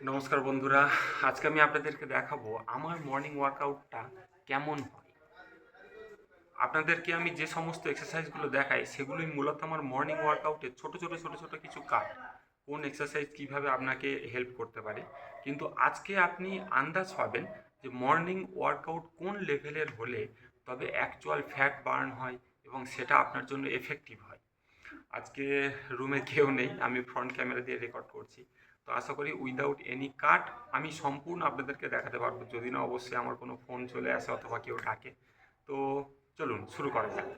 নমস্কার বন্ধুরা, আজকে আমি আপনাদেরকে দেখাবো আমার মর্নিং ওয়ার্কআউটটা কেমন হয়। আপনাদেরকে আমি যে সমস্ত এক্সারসাইজগুলো দেখাই সেগুলোই মূলত আমার মর্নিং ওয়ার্কআউটের ছোট ছোট কিছু কাজ। কোন এক্সারসাইজ কিভাবে আপনাকে হেল্প করতে পারে, কিন্তু আজকে আপনি আন্দাজ পাবেন যে মর্নিং ওয়ার্কআউট কোন লেভেলের হলে তবে অ্যাকচুয়াল ফ্যাট বার্ন হয় এবং সেটা আপনার জন্য এফেক্টিভ হয়। আজকে রুমে কেউ নেই, আমি ফ্রন্ট ক্যামেরা দিয়ে রেকর্ড করছি। তো আশা করি উইদাউট এনি কাট আমি সম্পূর্ণ আপনাদেরকে দেখাতে পারবো, যদি না অবশ্যই আমার কোনো ফোন চলে আসে অথবা কেউ ডাকে। তো চলুন শুরু করা যাক।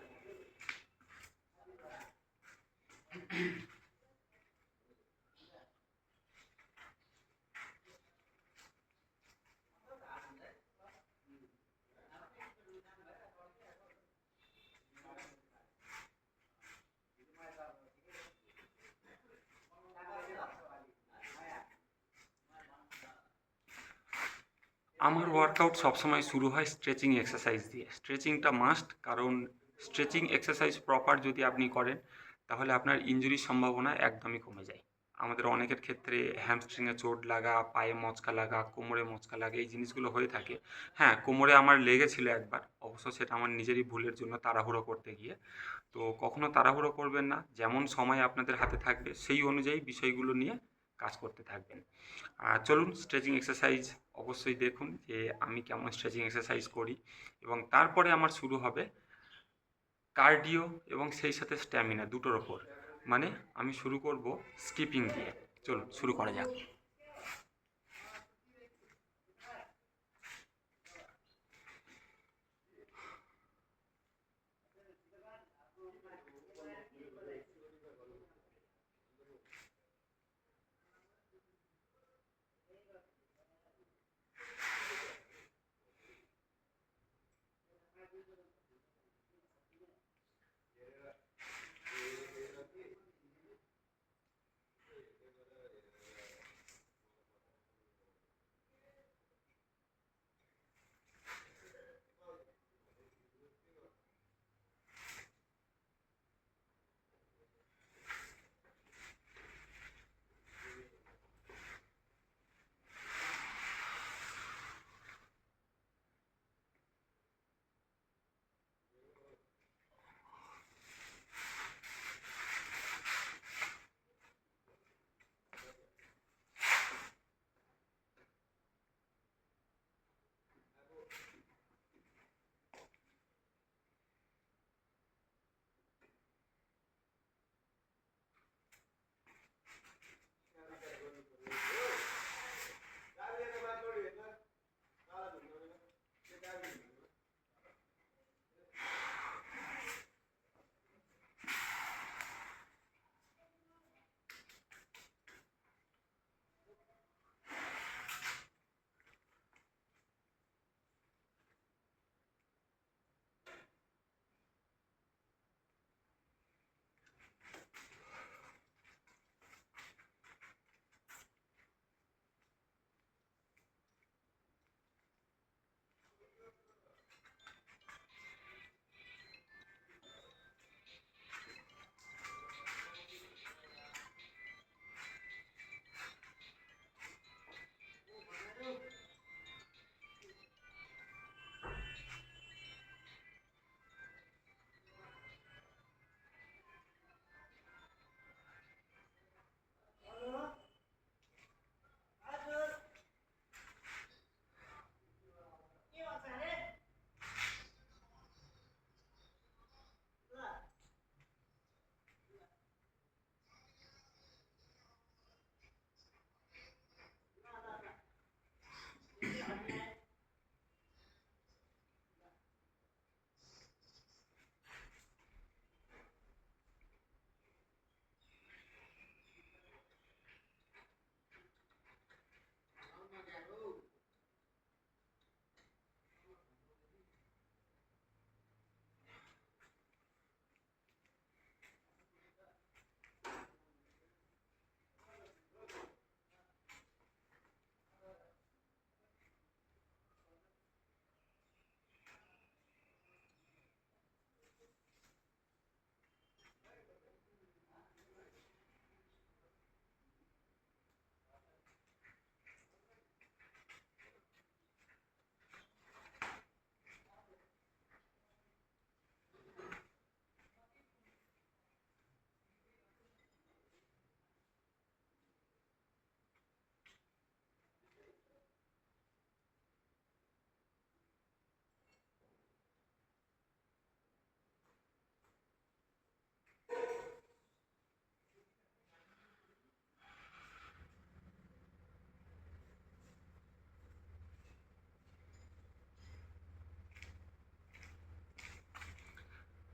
আমার ওয়ার্কআউট সবসময় শুরু হয় স্ট্রেচিং এক্সারসাইজ দিয়ে। স্ট্রেচিংটা মাস্ট, কারণ স্ট্রেচিং এক্সারসাইজ প্রপার যদি আপনি করেন তাহলে আপনার ইনজুরির সম্ভাবনা একদমই কমে যায়। আমাদের অনেকের ক্ষেত্রে হ্যামস্ট্রিংয়ে চোট লাগা, পায়ে মচকা লাগা, কোমরে মচকা লাগা, এই জিনিসগুলো হয়ে থাকে। হ্যাঁ, কোমরে আমার লেগেছিল একবার, অবশ্য সেটা আমার নিজেরই ভুলের জন্য, তাড়াহুড়ো করতে গিয়ে। তো কখনো তাড়াহুড়ো করবেন না, যেমন সময় আপনাদের হাতে থাকবে সেই অনুযায়ী বিষয়গুলো নিয়ে কাজ করতে থাকবেন। চলুন স্ট্রেচিং এক্সারসাইজ অবশ্যই দেখুন যে আমি কেমন স্ট্রেচিং এক্সারসাইজ করি, এবং তারপরে আমার শুরু হবে কার্ডিও এবং সেই সাথে স্ট্যামিনা দুটোর ওপর। মানে আমি শুরু করব স্কিপিং দিয়ে। চলুন শুরু করা যাক।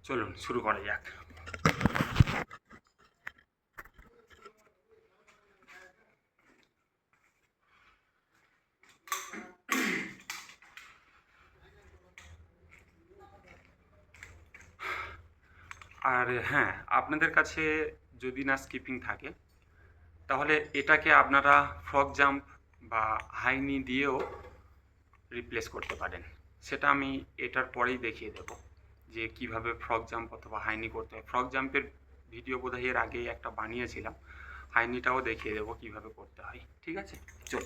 চলুন শুরু করা যাক। আর হ্যাঁ, আপনাদের কাছে যদি না স্কিপিং থাকে তাহলে এটাকে আপনারা ফ্রগ জাম্প বা হাই নি দিয়েও রিপ্লেস করতে পারেন। সেটা আমি এটার পরেই দেখিয়ে দেব যে কিভাবে ফ্রগ জাম্প অথবা হাইনি করতে হয়। ফ্রগ জাম্পের ভিডিও বোধহয় এর আগেই একটা বানিয়েছিলাম, হাইনিটাও দেখিয়ে দেবো কিভাবে করতে হয়। ঠিক আছে, চল।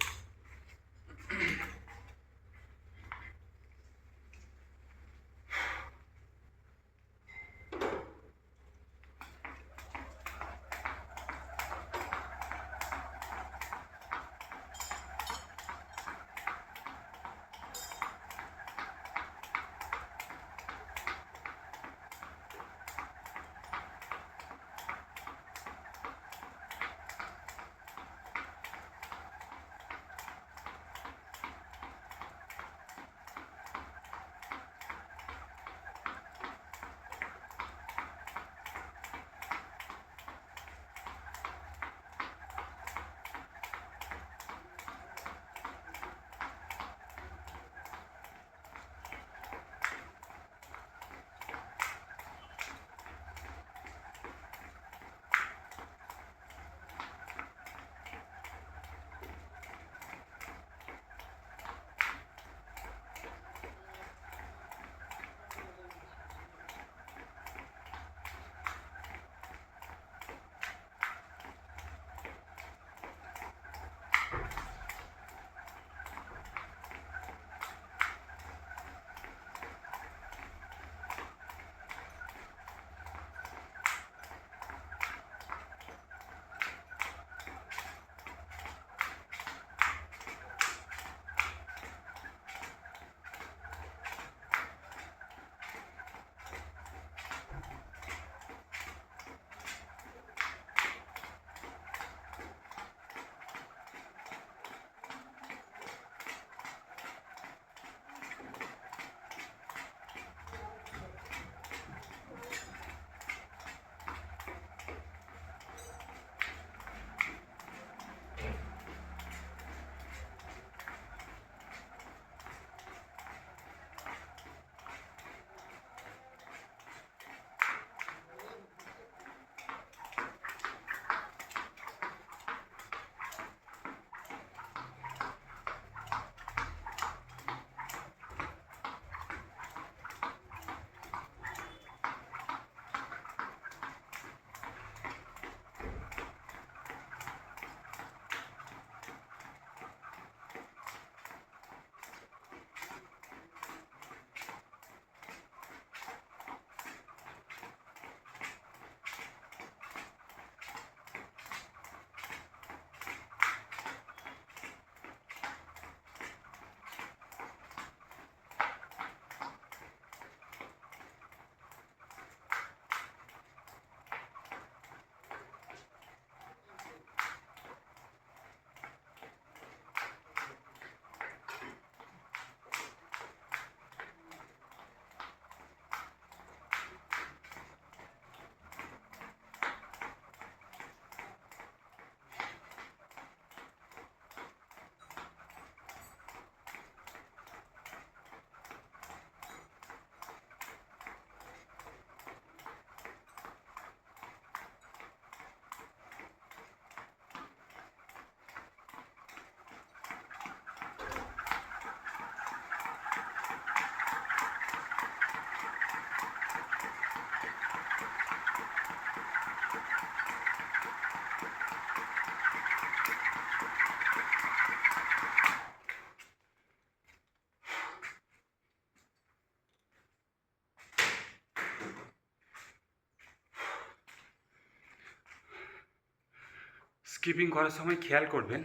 স্কিপিং করার সময় খেয়াল করবেন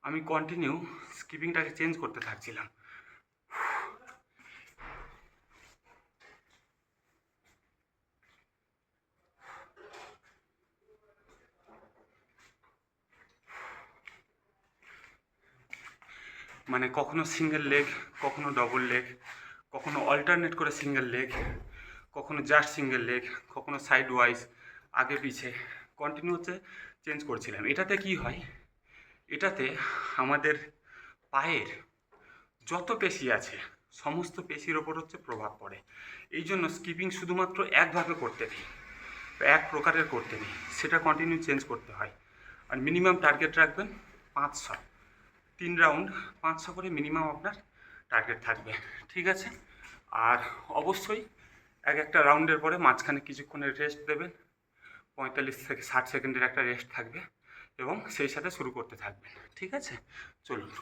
আমি কন্টিনিউ স্কিপিংটাকে চেঞ্জ করতে থাকছিলাম। মানে কখনো সিঙ্গেল লেগ, কখনো ডবল লেগ, কখনো অল্টারনেট করে সিঙ্গেল লেগ, কখনো জাস্ট সিঙ্গেল লেগ, কখনো সাইড ওয়াইজ, আগে পিছে কন্টিনিউ হচ্ছে চেঞ্জ করছিলাম। এটাতে কি হয়, এটাতে আমাদের পায়ের যত পেশি আছে সমস্ত পেশির ওপর হচ্ছে প্রভাব পড়ে। এই জন্য স্কিপিং শুধুমাত্র একভাবে করতে নেই, এক প্রকারের করতে নেই, সেটা কন্টিনিউ চেঞ্জ করতে হয়। আর মিনিমাম টার্গেট রাখবেন 500, 3 রাউন্ড 500 করে মিনিমাম আপনার টার্গেট থাকবে, ঠিক আছে? আর অবশ্যই একটা রাউন্ডের পরে মাঝখানে কিছুক্ষণের রেস্ট দেবেন, 45 থেকে 60 সেকেন্ডের একটা রেস্ট থাকবে এবং সেই সাথে শুরু করতে থাকবেন, ঠিক আছে? চলুন।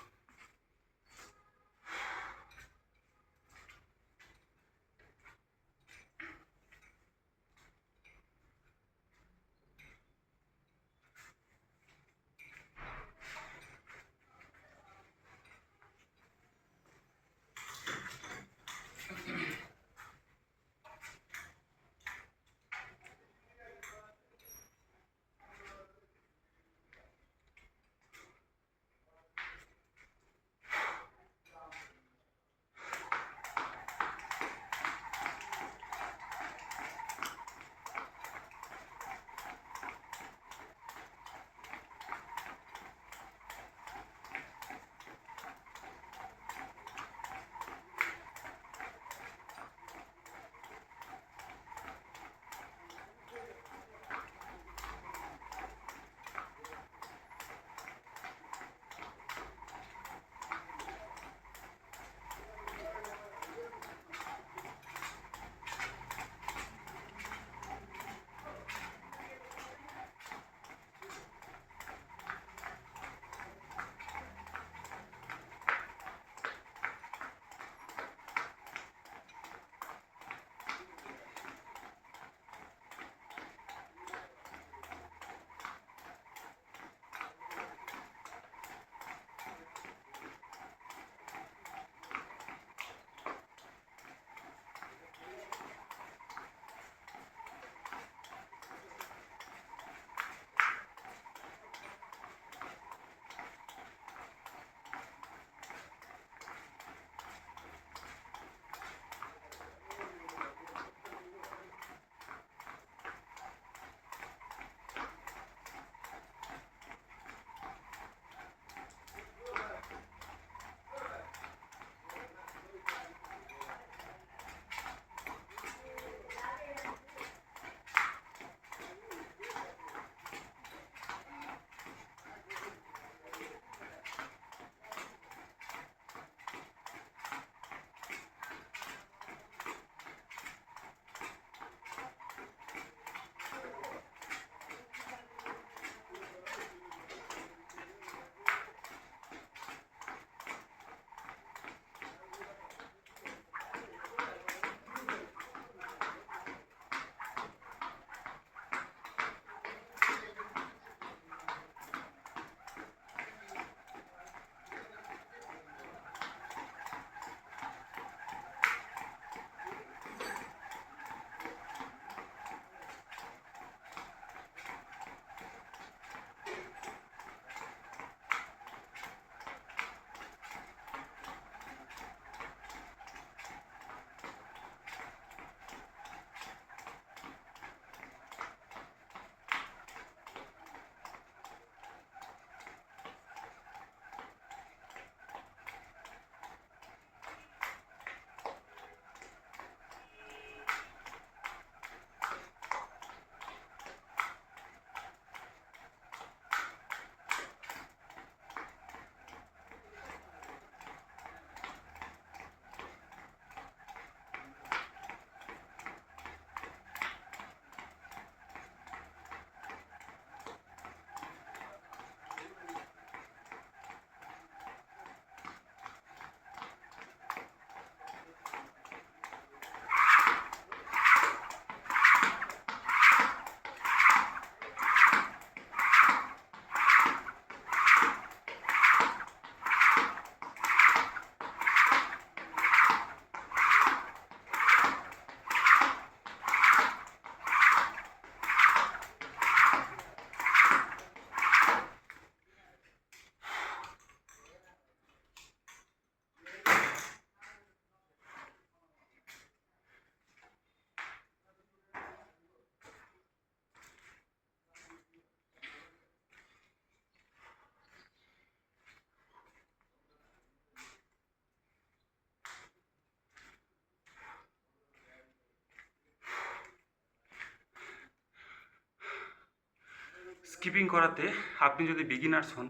স্কিপিং করাতে আপনি যদি বিগিনার্স হন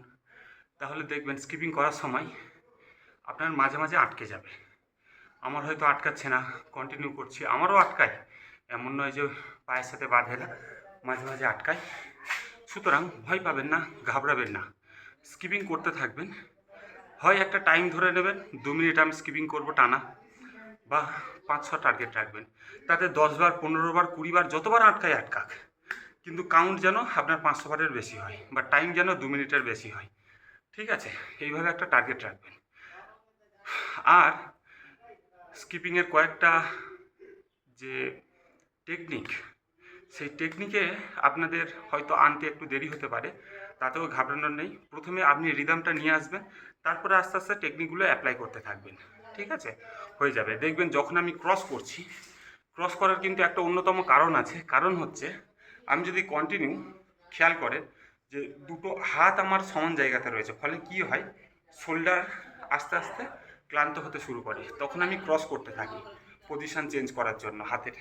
তাহলে দেখবেন স্কিপিং করার সময় আপনার মাঝে মাঝে আটকে যাবে। আমার হয়তো আটকাচ্ছে না, কন্টিনিউ করছি, আমারও আটকায়, এমন নয় যে পায়ের সাথে বাঁধে না, মাঝে মাঝে আটকায়। সুতরাং ভয় পাবেন না, ঘাবড়াবেন না, স্কিপিং করতে থাকবেন। হয় একটা টাইম ধরে নেবেন, 2 মিনিট আমি স্কিপিং করবো টানা, বা 5-6 টার্গেট রাখবেন। তাতে 10 বার, 15 বার, 20 বার, যতবার আটকায় আটকাক, কিন্তু কাউন্ট যেন আপনার 500 বারের বেশি হয়, বা টাইম যেন 2 মিনিটের বেশি হয়। ঠিক আছে, এইভাবে একটা টার্গেট রাখবেন। আর স্কিপিংয়ের কয়েকটা যে টেকনিক, সেই টেকনিকে আপনাদের হয়তো আনতে একটু দেরি হতে পারে, তাতেও ঘাবড়ানোর নেই। প্রথমে আপনি রিদমটা নিয়ে আসবেন, তারপরে আস্তে আস্তে টেকনিকগুলো অ্যাপ্লাই করতে থাকবেন। ঠিক আছে, হয়ে যাবে। দেখবেন যখন আমি ক্রস করছি, ক্রস করার কিন্তু একটা অন্যতম কারণ আছে। কারণ হচ্ছে আমি যদি কন্টিনিউ, খেয়াল করেন যে দুটো হাত আমার সমান জায়গাতে রয়েছে, ফলে কি হয়, শোল্ডার আস্তে আস্তে ক্লান্ত হতে শুরু করে, তখন আমি ক্রস করতে থাকি পজিশন চেঞ্জ করার জন্য হাতের।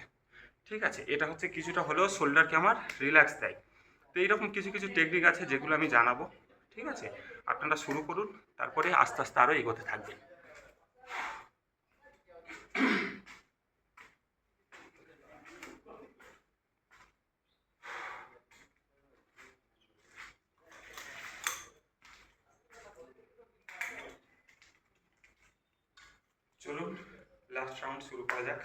ঠিক আছে, এটা হচ্ছে কিছুটা হলেও শোল্ডারকে আমার রিল্যাক্স দেয়। তো এইরকম কিছু কিছু টেকনিক আছে যেগুলো আমি জানাবো। ঠিক আছে, আপনারা শুরু করুন, তারপরে আস্তে আস্তে আরও এগোতে থাকবেন। চলুন লাস্ট রাউন্ড শুরু করা যাক।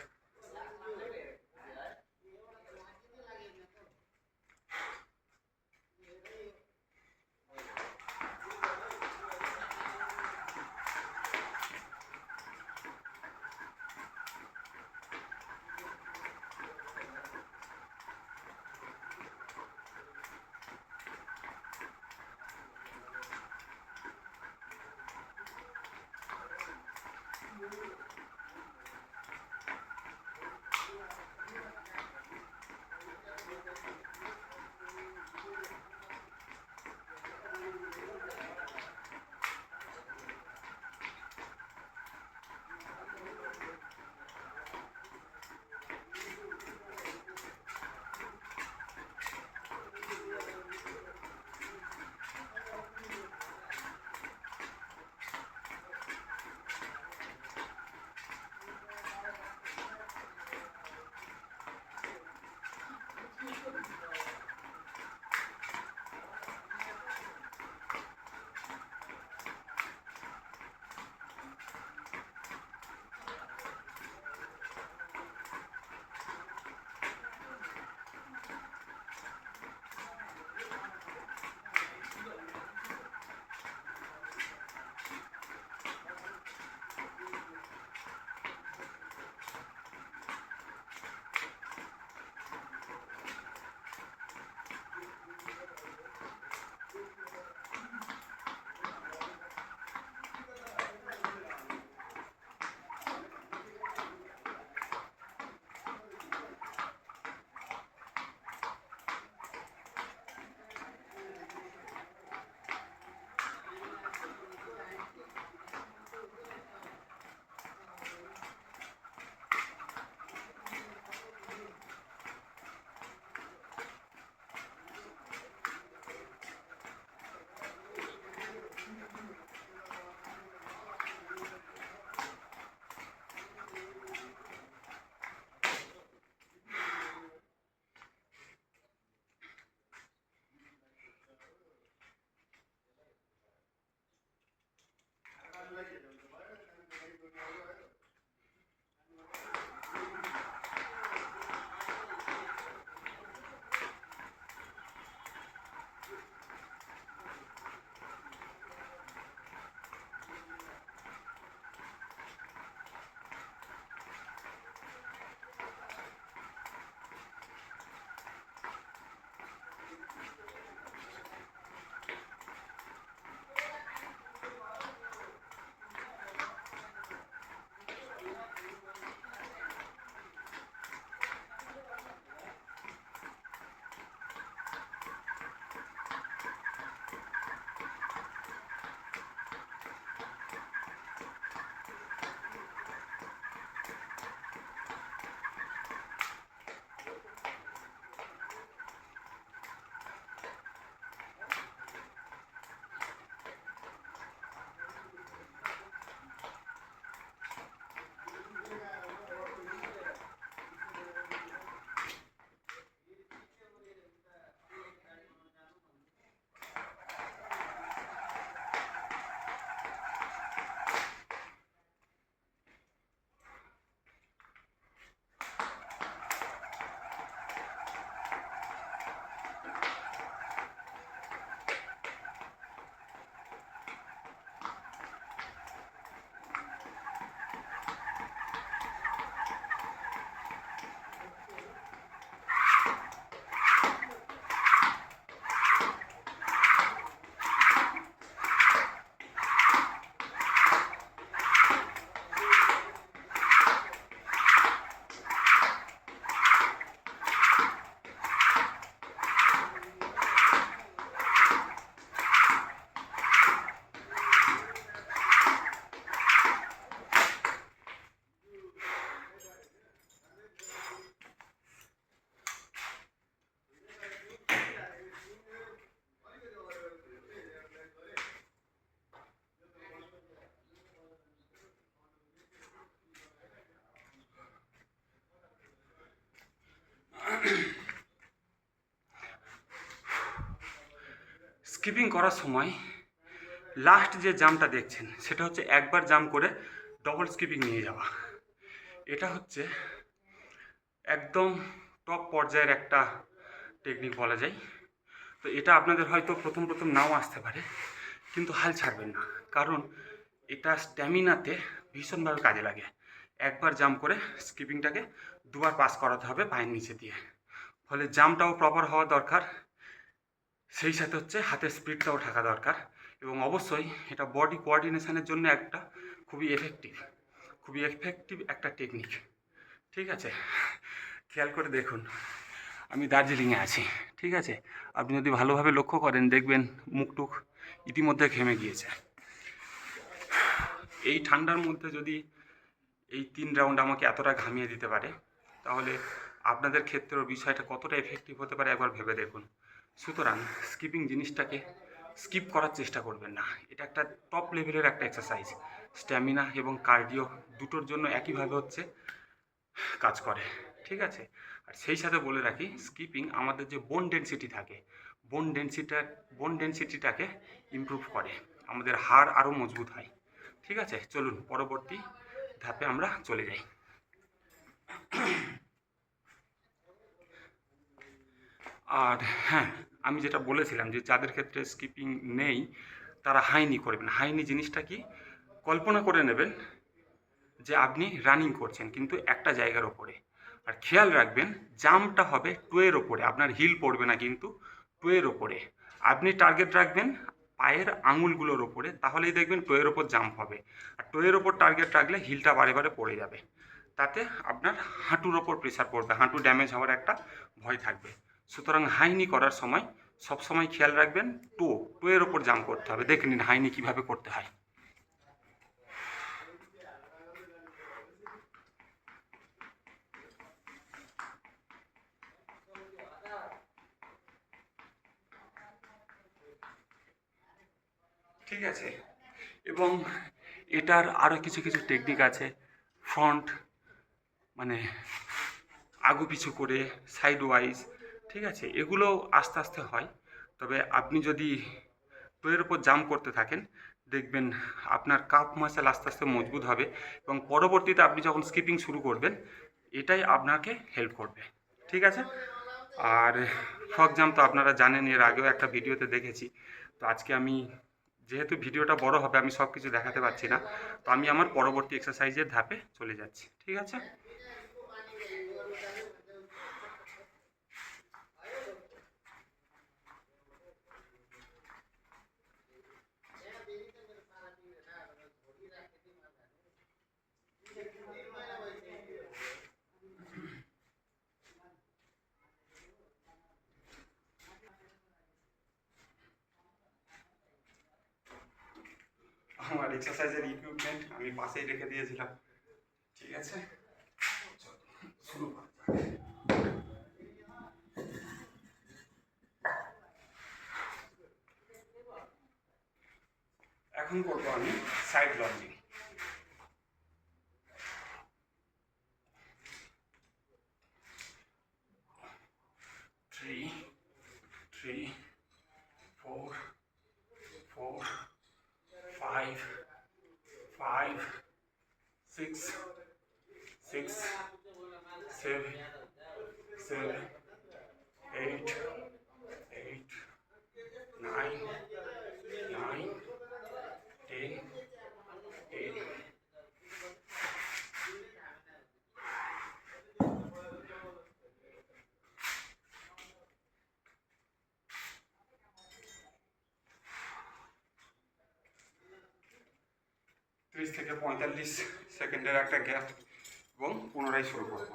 স্কিপিং করার সময় লাস্ট যে জাম্পটা দেখছেন সেটা হচ্ছে একবার জাম্প করে ডবল স্কিপিং নিয়ে যাওয়া। এটা হচ্ছে একদম টপ পর্যায়ের একটা টেকনিক বলা যায়। তো এটা আপনাদের হয়তো প্রথম প্রথম নাও আসতে পারে, কিন্তু হাল ছাড়বেন না, কারণ এটা স্ট্যামিনাতে ভীষণভাবে কাজে লাগে। একবার জাম্প করে স্কিপিংটাকে দুবার পাস করাতে হবে পায়ের নিচে দিয়ে, ফলে জাম্পটাও প্রপার হওয়া দরকার, সেই সাথে হচ্ছে হাতের স্পিডটাও থাকা দরকার, এবং অবশ্যই এটা বডি কোঅর্ডিনেশনের জন্য একটা খুবই এফেক্টিভ একটা টেকনিক। ঠিক আছে, খেয়াল করে দেখুন, আমি দার্জিলিংয়ে আছি, ঠিক আছে, আপনি যদি ভালোভাবে লক্ষ্য করেন দেখবেন মুখটুক ইতিমধ্যে ঘেমে গিয়েছে। এই ঠান্ডার মধ্যে যদি এই 3 রাউন্ড আমাকে এতটা ঘামিয়ে দিতে পারে, তাহলে আপনাদের ক্ষেত্রেও বিষয়টা কতটা এফেক্টিভ হতে পারে একবার ভেবে দেখুন। সুতরাং স্কিপিং জিনিসটাকে স্কিপ করার চেষ্টা করবেন না। এটা একটা টপ লেভেলের একটা এক্সারসাইজ, স্ট্যামিনা এবং কার্ডিও দুটোর জন্য একইভাবে হচ্ছে কাজ করে। ঠিক আছে, আর সেই সাথে বলে রাখি, স্কিপিং আমাদের যে বোন ডেন্সিটিটাকে ইমপ্রুভ করে, আমাদের হাড় আরও মজবুত হয়। ঠিক আছে, চলুন পরবর্তী ধাপে আমরা চলে যাই। আর হ্যাঁ, আমি যেটা বলেছিলাম যে যাদের ক্ষেত্রে স্কিপিং নেই তারা হাই নি করবেন। হাই নি জিনিসটা কি, কল্পনা করে নেবেন যে আপনি রানিং করছেন কিন্তু একটা জায়গার ওপরে, আর খেয়াল রাখবেন জাম্পটা হবে টোয়ের ওপরে, আপনার হিল পড়বে না কিন্তু টোয়ের ওপরে। আপনি টার্গেট রাখবেন পায়ের আঙুলগুলোর ওপরে, তাহলেই দেখবেন টোয়ের ওপর জাম্প হবে। আর টোয়ের ওপর টার্গেট রাখলে হিলটা বারে বারে পড়ে যাবে, তাতে আপনার হাঁটুর ওপর প্রেশার পড়বে, হাঁটু ড্যামেজ হওয়ার একটা ভয় থাকবে। সুতরাং হাইনি করার সময় সবসময় খেয়াল রাখবেন টোয়ের ওপর জাম্প করতে হবে। দেখে নিন হাইনি কীভাবে করতে হয়। ঠিক আছে, এবং এটার আরও কিছু কিছু টেকনিক আছে, ফ্রন্ট মানে আগু পিছু করে, সাইড ওয়াইজ, ঠিক আছে, এগুলোও আস্তে আস্তে হয়। তবে আপনি যদি টোয়ের ওপর জাম্প করতে থাকেন দেখবেন আপনার কাপ মাসেল আস্তে আস্তে মজবুত হবে, এবং পরবর্তীতে আপনি যখন স্কিপিং শুরু করবেন এটাই আপনাকে হেল্প করবে। ঠিক আছে, আর ফ্রগ জাম্প তো আপনারা জানেন, এর আগেও একটা ভিডিওতে দেখেছি। তো আজকে আমি, যেহেতু ভিডিওটা বড় হবে, আমি সব কিছু দেখাতে পারছি না, তো আমি আমার পরবর্তী এক্সারসাইজের ধাপে চলে যাচ্ছি। ঠিক আছে, আমার এক্সারসাইজের ইকুইপমেন্ট আমি পাশেই রেখে দিয়েছিলাম। ঠিক আছে, শুরু করা যাক। এখন করবো আমি সাইড লঞ্জিং। 3 3 4 4 5 5 6 6 7 7 8 8 9 9 10 10 30 থেকে 45 সেকেন্ডের একটা গ্যাপ, এবং পুনরায় শুরু করব।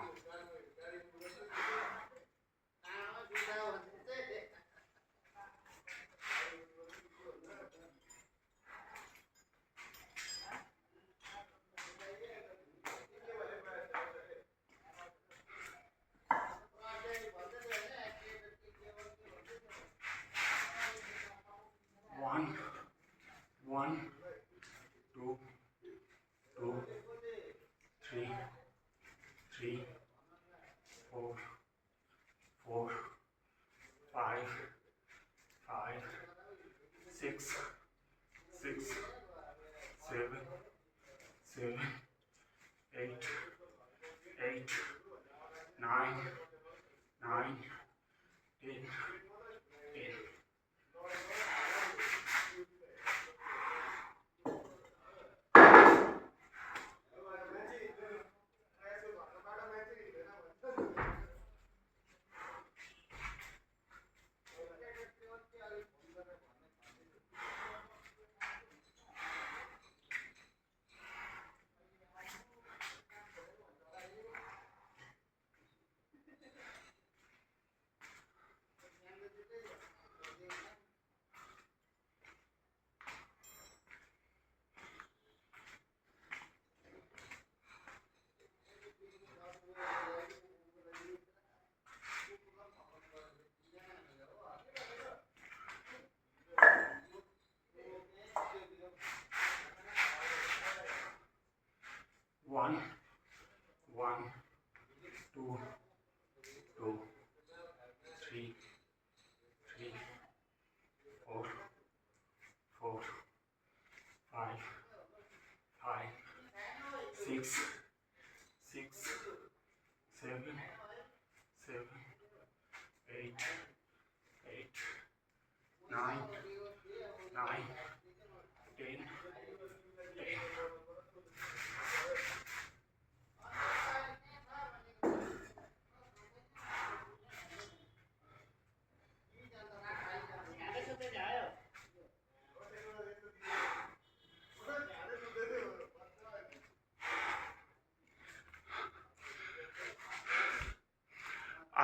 One, one, two, two, three, three, 7, 8, 8, 9, 9, 10, 10. One, 2, 2, 3, 4, 4, 5, 5, 6, 6, 7, 7, 8, 8, 9, 9, 10, 10.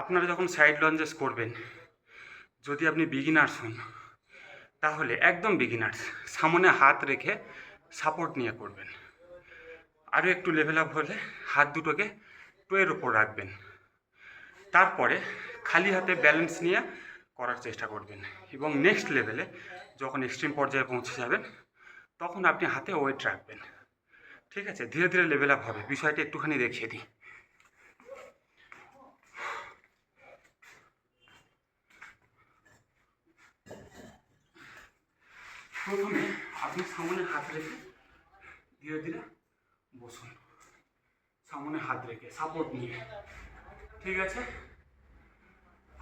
আপনারা যখন সাইড লঞ্জেস করবেন, যদি আপনি বিগিনার্স হন, তাহলে একদম বিগিনার্স সামনে হাত রেখে সাপোর্ট নিয়ে করবেন। আরও একটু লেভেল আপ হলে হাত দুটোকে টোয়ের ওপর রাখবেন। তারপরে খালি হাতে ব্যালেন্স নিয়ে করার চেষ্টা করবেন, এবং নেক্সট লেভেলে যখন এক্সট্রিম পর্যায়ে পৌঁছে যাবেন তখন আপনি হাতে ওয়েট রাখবেন। ঠিক আছে, ধীরে ধীরে লেভেল আপ হবে। বিষয়টা একটুখানি দেখিয়ে দিই। প্রথমে আপনি সামনে হাত রেখে ধীরে ধীরে বসুন, সামনে হাত রেখে সাপোর্ট নিয়ে। ঠিক আছে,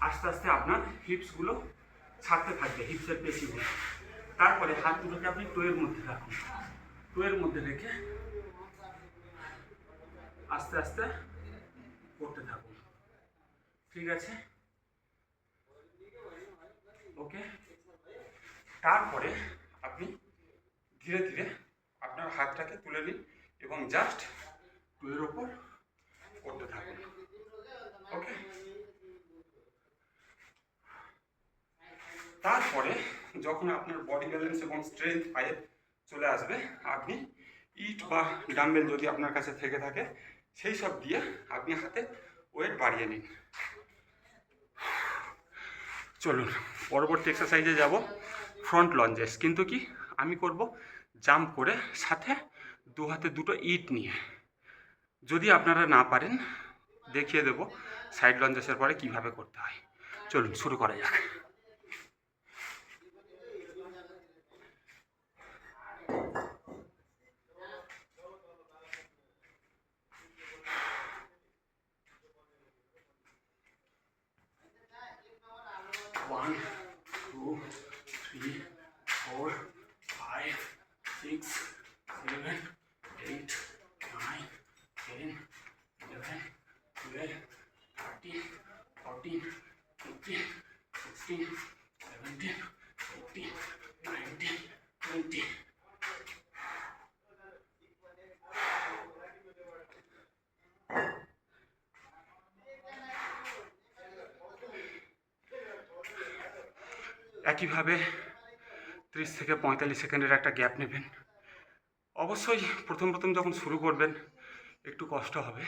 আস্তে আস্তে আপনার হিপসগুলো ছাড়তে থাকবে, হিপসের পেশিগুলো। তারপরে হাত দুটোকে আপনি টোয়ের মধ্যে রাখুন, টোয়ের মধ্যে রেখে আস্তে আস্তে করতে থাকুন। ঠিক আছে, ওকে। তারপরে আপনি ধীরে ধীরে আপনার হাতটাকে তুলে নিন এবং জাস্ট টোয়ের ওপর করতে থাকুন। ওকে, তারপরে যখন আপনার বডি ব্যালেন্স এবং স্ট্রেংথ পায়ে চলে আসবে, আপনি ইট বা ডাম্বেল যদি আপনার কাছে থেকে থাকে সেই সব দিয়ে আপনি হাতে ওয়েট বাড়িয়ে নিন। চলুন পরবর্তী এক্সারসাইজে যাব, ফ্রন্ট লঞ্জেস। কিন্তু কি আমি করব জাম্প করে, সাথে দু হাতে দুটো ইট নিয়ে। যদি আপনারা না পারেন দেখিয়ে দেব সাইড লঞ্জেসের পরে কিভাবে করতে হয়। চলুন শুরু করা যাক। One, 2, 3, 4, 5, 6, 7, 8, 9, 10, 11, 12, 13, 14, 15, 16, 17, 18, 19, 20. একইভাবে 30 থেকে 45 সেকেন্ডের একটা গ্যাপ নেবেন। অবশ্যই প্রথম প্রথম যখন শুরু করবেন একটু কষ্ট হবে,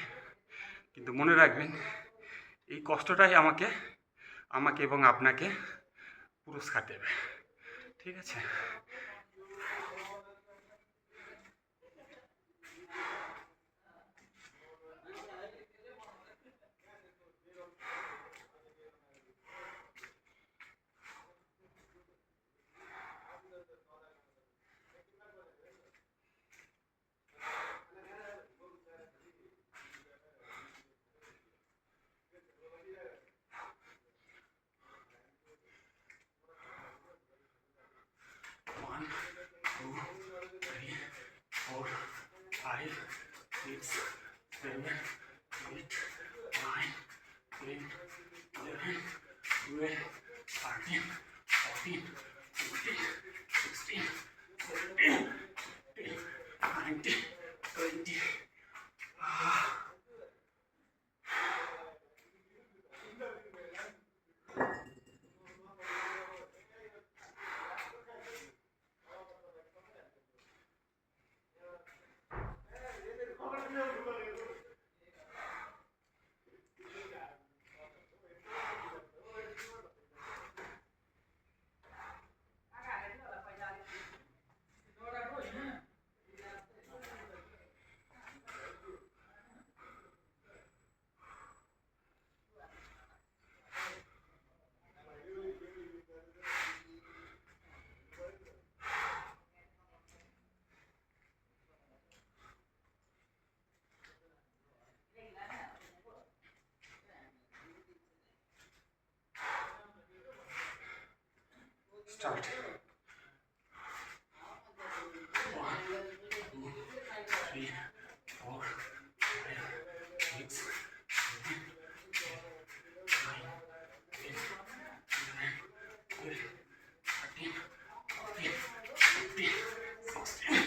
কিন্তু মনে রাখবেন এই কষ্টটাই আমাকে এবং আপনাকে পুরস্কার দেবে। ঠিক আছে, 5, 6, 7, 8, 9, 10, 11, 12, 13, 14, 15, 16, 17, 18, 19, 20. Start. 1, 2, 3, 4, 5, 6, 7, 8, 9, 10, 11, 12, 13, 14, 15, 16, 17,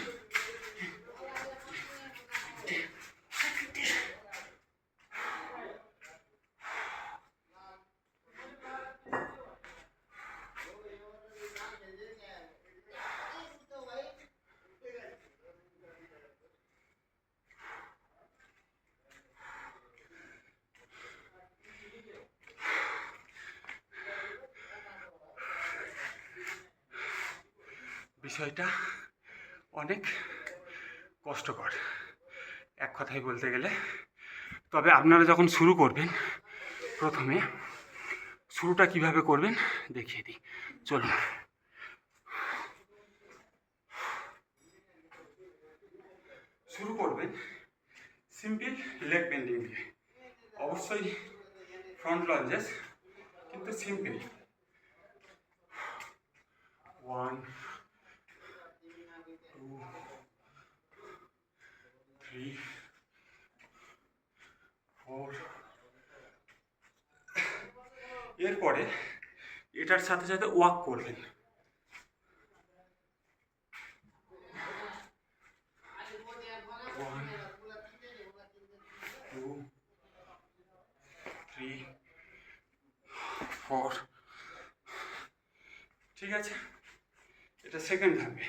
18. বিষয়টা অনেক কষ্টকর এক কথায় বলতে গেলে। তবে আপনারা যখন শুরু করবেন, প্রথমে শুরুটা কিভাবে করবেন দেখিয়ে দিই, চলুন। শুরু করবেন সিম্পল লেগ বেন্ডিং দিয়ে, অবশ্যই ফ্রন্ট লঞ্জেস, কিন্তু সিম্পল। 1, 2, 3, 4। এরপরে এটার সাথে সাথে ওয়াক করবেন। 1, 2, 3, 4। ঠিক আছে, এটা সেকেন্ড ধাপে।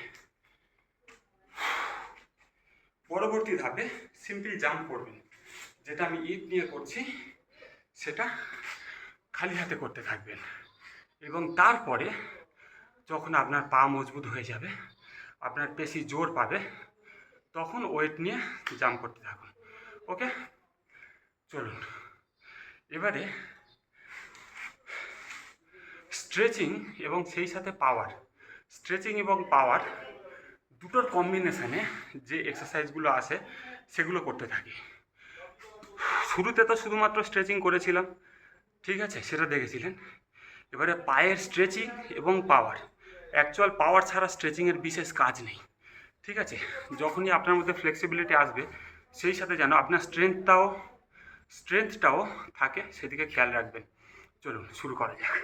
পরবর্তী ধাপে সিম্পল জাম্প করবেন, যেটা আমি ইট নিয়ে করছি সেটা খালি হাতে করতে থাকবেন, এবং তারপরে যখন আপনার পা মজবুত হয়ে যাবে, আপনার পেশি জোর পাবে, তখন ওয়েট নিয়ে জাম্প করতে থাকুন। ওকে, চলুন। এবারে স্ট্রেচিং এবং সেই সাথে পাওয়ার, স্ট্রেচিং এবং পাওয়ার দুটোর কম্বিনেশানে যে এক্সারসাইজগুলো আছে সেগুলো করতে থাকি। শুরুতে তো শুধুমাত্র স্ট্রেচিং করেছিলাম, ঠিক আছে, সেটা দেখেছিলেন। এবারে পায়ের স্ট্রেচিং এবং পাওয়ার, অ্যাকচুয়াল পাওয়ার ছাড়া স্ট্রেচিংয়ের বিশেষ কাজ নেই, ঠিক আছে। যখনই আপনার মধ্যে ফ্লেক্সিবিলিটি আসবে, সেই সাথে যেন আপনার স্ট্রেংথটাও থাকে, সেদিকে খেয়াল রাখবেন। চলুন শুরু করা যাক।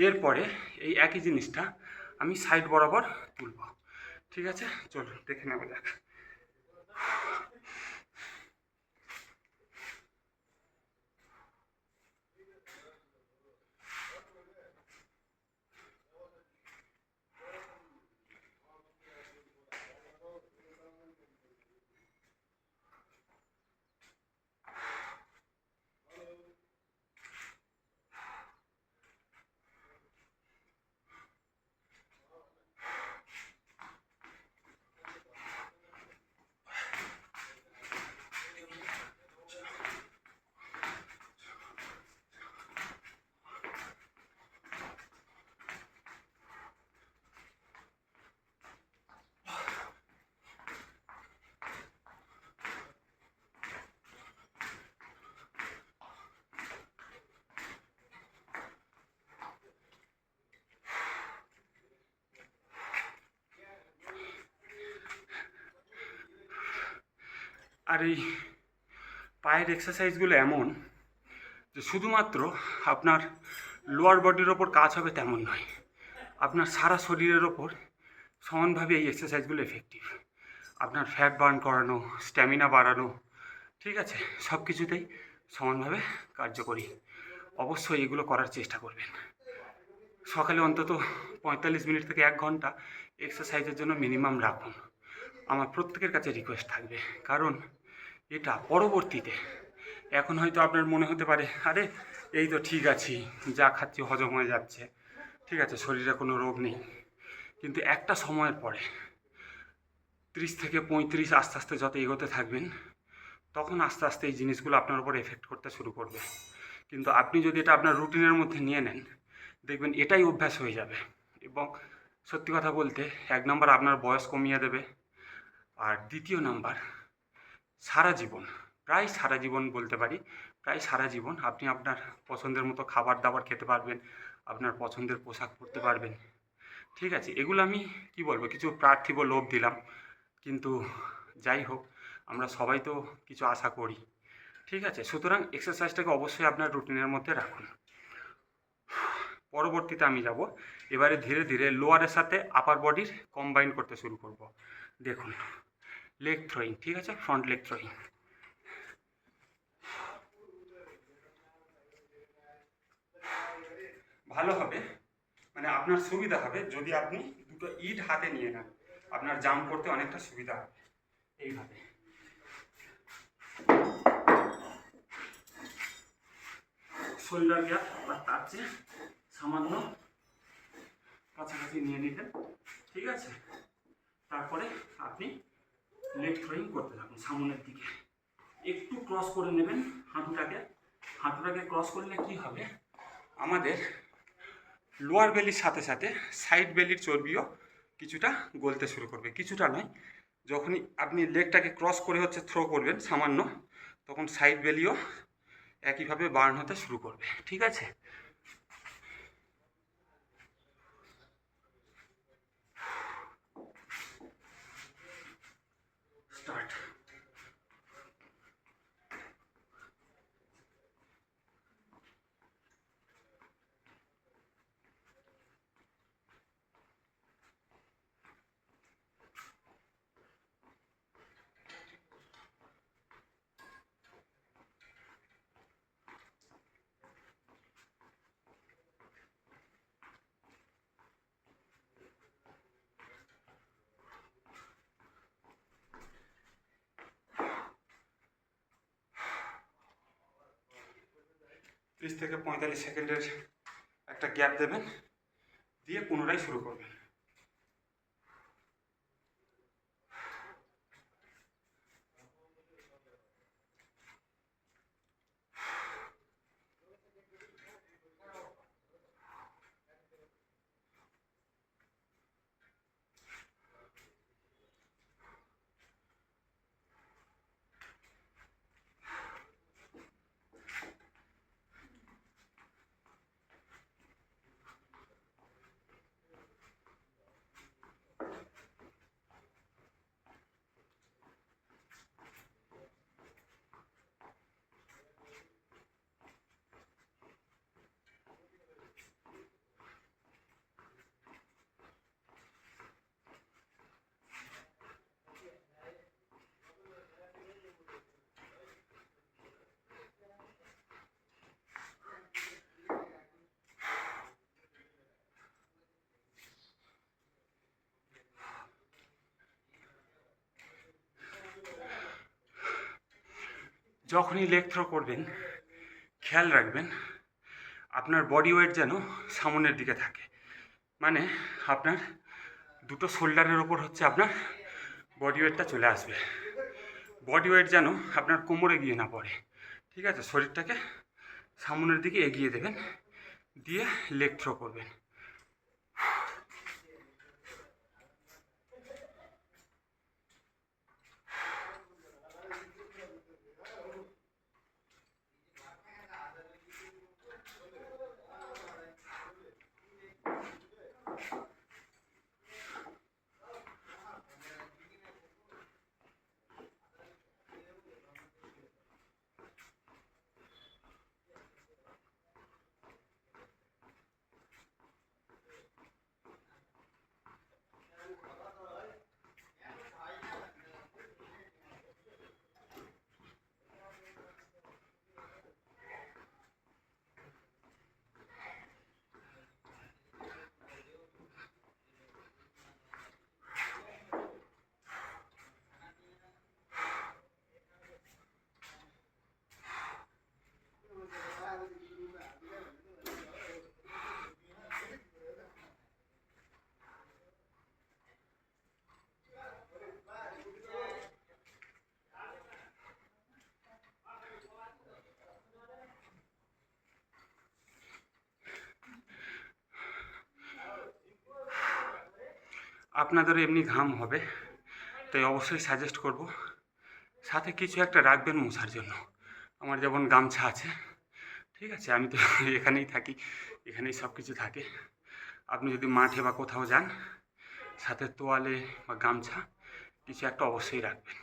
এরপরে এই একই জিনিসটা আমি সাইড বরাবর তুলব। ঠিক আছে, চলুন দেখে নেওয়া যাক। আর এই পায়ের এক্সারসাইজগুলো এমন যে শুধুমাত্র আপনার লোয়ার বডির ওপর কাজ হবে তেমন নয়, আপনার সারা শরীরের ওপর সমানভাবে এই এক্সারসাইজগুলো এফেক্টিভ। আপনার ফ্যাট বার্ন করানো, স্ট্যামিনা বাড়ানো, ঠিক আছে, সব কিছুতেই সমানভাবে কার্যকরী। অবশ্যই এগুলো করার চেষ্টা করবেন। সকালে অন্তত 45 মিনিট থেকে 1 ঘন্টা এক্সারসাইজের জন্য মিনিমাম রাখুন। আমার প্রত্যেকের কাছে রিকোয়েস্ট থাকবে, কারণ এটা পরবর্তীতে, এখন হয়তো আপনার মনে হতে পারে আরে এই তো ঠিক আছি, যা খাচ্ছি হজম হয়ে যাচ্ছে, ঠিক আছে, শরীরে কোনো রোগ নেই, কিন্তু একটা সময়ের পরে 30 থেকে 35 আস্তে আস্তে যত এগোতে থাকবেন, তখন আস্তে আস্তে এই জিনিসগুলো আপনার উপর এফেক্ট করতে শুরু করবে। কিন্তু আপনি যদি এটা আপনার রুটিনের মধ্যে নিয়ে নেন, দেখবেন এটাই অভ্যাস হয়ে যাবে। এবং সত্যি কথা বলতে 1 নম্বর আপনার বয়স কমিয়ে দেবে, আর 2য় নাম্বার সারা জীবন, প্রায় সারা জীবন বলতে পারি, প্রায় সারা জীবন আপনি আপনার পছন্দের মতো খাবার দাবার খেতে পারবেন, আপনার পছন্দের পোশাক পরতে পারবেন। ঠিক আছে, এগুলো আমি কি বলবো, কিছু পার্থিব লোভ দিলাম, কিন্তু যাই হোক, আমরা সবাই তো কিছু আশা করি। ঠিক আছে, সুতরাং এক্সারসাইজটাকে অবশ্যই আপনার রুটিনের মধ্যে রাখুন। পরবর্তীতে আমি যাব, এবারে ধীরে ধীরে লোয়ারের সাথে আপার বডির কম্বাইন করতে শুরু করব। দেখুন, লেগ থ্রোয়িং, ঠিক আছে, ফ্রন্ট লেগ থ্রোয়িং। ভালো হবে, মানে আপনার সুবিধা হবে যদি আপনি দুটো ইট হাতে নিয়ে নেন, আপনার জাম্প করতে অনেকটা সুবিধা হবে। এইভাবে শোল্ডার গ্যাপ বা তার চেয়ে সামান্য কাছাকাছি নিয়ে নিতেন, ঠিক আছে। তারপরে আপনি লেগ থ্রোয়িং করতে থাকুন সামনের দিকে, একটু ক্রস করে নেবেন হাঁটুটাকে। হাঁটুটাকে ক্রস করলে কি হবে, আমাদের লোয়ার বেলির সাথে সাথে সাইড বেলির চর্বিও কিছুটা গলতে শুরু করবে, কিছুটা নয়, যখনই আপনি লেগটাকে ক্রস করে হচ্ছে থ্রো করবেন সামান্য, তখন সাইড বেলিও একইভাবে বার্ন হতে শুরু করবে, ঠিক আছে। স্টার্ট। 30 থেকে 45 সেকেন্ডের একটা গ্যাপ দেবেন, দিয়ে পুনরায় শুরু করবেন। যখনই লেগ থ্রো করবেন খেয়াল রাখবেন আপনার বডি ওয়েট যেন সামনের দিকে থাকে, মানে আপনার দুটো শোল্ডারের ওপর হচ্ছে আপনার বডি ওয়েটটা চলে আসবে। বডি ওয়েট যেন আপনার কোমরে গিয়ে না পড়ে, ঠিক আছে? শরীরটাকে সামনের দিকে এগিয়ে দেবেন, দিয়ে লেগ থ্রো করবেন। আপনাদেরও এমনি ঘাম হবে, তাই অবশ্যই সাজেস্ট করব সাথে কিছু একটা রাখবেন মোছার জন্য। আমার যেমন গামছা আছে, ঠিক আছে? আমি তো এখানেই থাকি, এখানেই সব কিছু থাকে। আপনি যদি মাঠে বা কোথাও যান, সাথে তোয়ালে বা গামছা কিছু একটা অবশ্যই রাখবেন।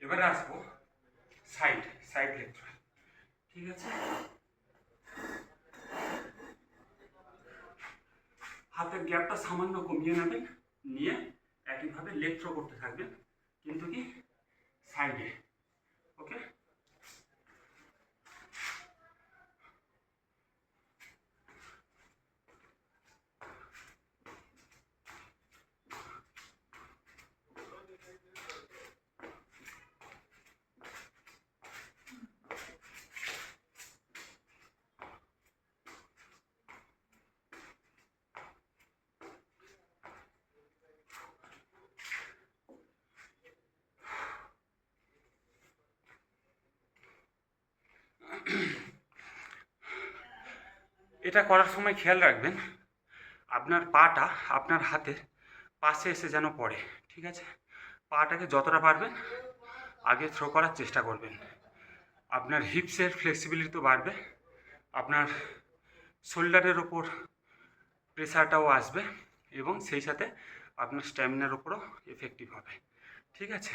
এবারে আসবো সাইড সাইড লেগ থ্রো, ঠিক আছে? হাতের গ্যাপটা সামান্য কমিয়ে নেবেন, নিয়ে একইভাবে লেগ থ্রো করতে থাকবেন, কিন্তু কি সাইডে। ওকে? এটা করার সময় খেয়াল রাখবেন আপনার পাটা আপনার হাতের পাশে এসে যেন পড়ে, ঠিক আছে? পাটাকে যতটা পারবেন আগে থ্রো করার চেষ্টা করবেন। আপনার হিপসের ফ্লেক্সিবিলিটি তো বাড়বে, আপনার শোল্ডারের ওপর প্রেসারটাও আসবে, এবং সেই সাথে আপনার স্ট্যামিনার ওপরও এফেক্টিভ হবে, ঠিক আছে?